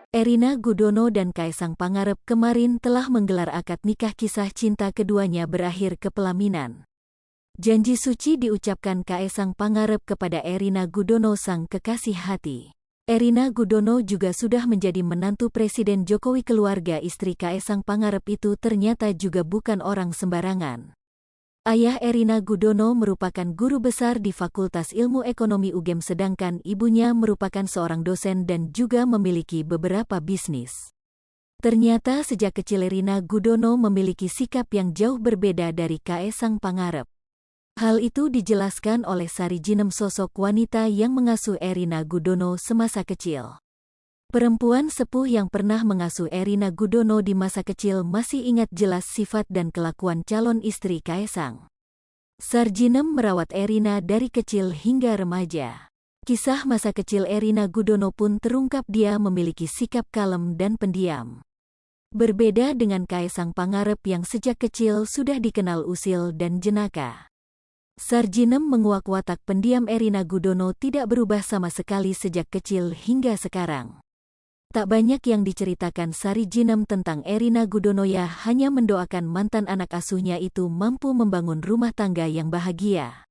Erina Gudono dan Kaesang Pangarep kemarin telah menggelar akad nikah. Kisah cinta keduanya berakhir ke pelaminan. Janji suci diucapkan Kaesang Pangarep kepada Erina Gudono, sang kekasih hati. Erina Gudono juga sudah menjadi menantu Presiden Jokowi. Keluarga istri Kaesang Pangarep itu ternyata juga bukan orang sembarangan. Ayah Erina Gudono merupakan guru besar di Fakultas Ilmu Ekonomi UGM, sedangkan ibunya merupakan seorang dosen dan juga memiliki beberapa bisnis. Ternyata sejak kecil Erina Gudono memiliki sikap yang jauh berbeda dari Kaesang Pangarep. Hal itu dijelaskan oleh Sari Jinem, sosok wanita yang mengasuh Erina Gudono semasa kecil. Perempuan sepuh yang pernah mengasuh Erina Gudono di masa kecil masih ingat jelas sifat dan kelakuan calon istri Kaesang. Sarjinem merawat Erina dari kecil hingga remaja. Kisah masa kecil Erina Gudono pun terungkap. Dia memiliki sikap kalem dan pendiam. Berbeda dengan Kaesang Pangarep yang sejak kecil sudah dikenal usil dan jenaka. Sarjinem menguak watak pendiam Erina Gudono tidak berubah sama sekali sejak kecil hingga sekarang. Tak banyak yang diceritakan Sari Jinem tentang Erina Gudono, ya hanya mendoakan mantan anak asuhnya itu mampu membangun rumah tangga yang bahagia.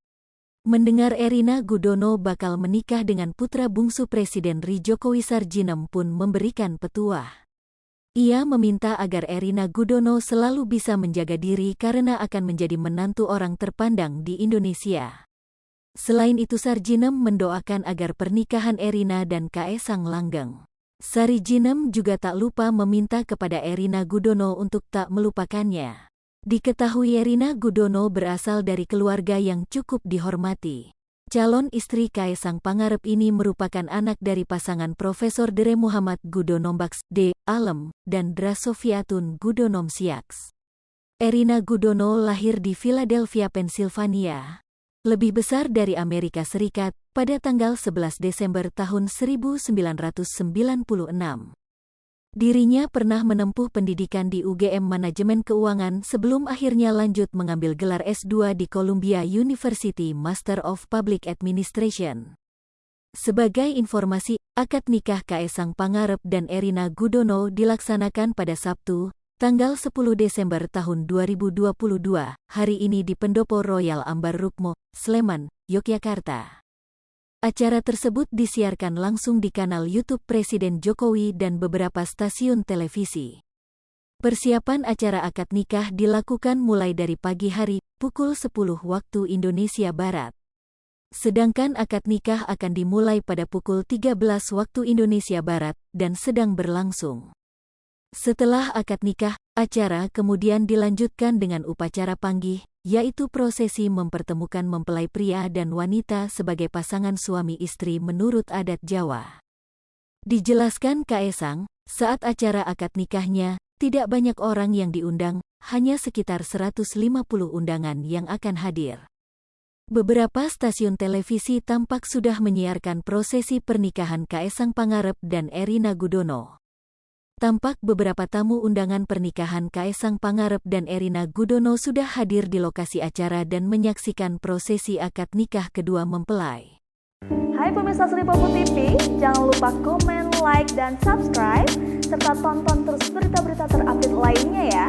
Mendengar Erina Gudono bakal menikah dengan putra bungsu Presiden RI Jokowi, Sarjinem pun memberikan petuah. Ia meminta agar Erina Gudono selalu bisa menjaga diri karena akan menjadi menantu orang terpandang di Indonesia. Selain itu, Sarjinem mendoakan agar pernikahan Erina dan Kaesang langgeng. Sari Jinem juga tak lupa meminta kepada Erina Gudono untuk tak melupakannya. Diketahui Erina Gudono berasal dari keluarga yang cukup dihormati. Calon istri Kaesang Pangarep ini merupakan anak dari pasangan Profesor Dere Muhammad Gudonombaks D. Alem dan Dra Sofiatun Gudonomsiaks. Erina Gudono lahir di Philadelphia, Pennsylvania, lebih besar dari Amerika Serikat, pada tanggal 11 Desember tahun 1996. Dirinya pernah menempuh pendidikan di UGM Manajemen Keuangan sebelum akhirnya lanjut mengambil gelar S2 di Columbia University Master of Public Administration. Sebagai informasi, akad nikah Kaesang Pangarep dan Erina Gudono dilaksanakan pada Sabtu, tanggal 10 Desember tahun 2022, hari ini di Pendopo Royal Ambar Rukmo, Sleman, Yogyakarta. Acara tersebut disiarkan langsung di kanal YouTube Presiden Jokowi dan beberapa stasiun televisi. Persiapan acara akad nikah dilakukan mulai dari pagi hari, pukul 10 waktu Indonesia Barat. Sedangkan akad nikah akan dimulai pada pukul 13 waktu Indonesia Barat dan sedang berlangsung. Setelah akad nikah, acara kemudian dilanjutkan dengan upacara panggih, yaitu prosesi mempertemukan mempelai pria dan wanita sebagai pasangan suami istri menurut adat Jawa. Dijelaskan Kaesang, saat acara akad nikahnya, tidak banyak orang yang diundang, hanya sekitar 150 undangan yang akan hadir. Beberapa stasiun televisi tampak sudah menyiarkan prosesi pernikahan Kaesang Pangarep dan Erina Gudono. Tampak beberapa tamu undangan pernikahan Kaesang Pangarep dan Erina Gudono sudah hadir di lokasi acara dan menyaksikan prosesi akad nikah kedua mempelai. Hai pemirsa Sri Popo TV, jangan lupa komen, like, dan subscribe, serta tonton terus berita-berita terupdate lainnya ya.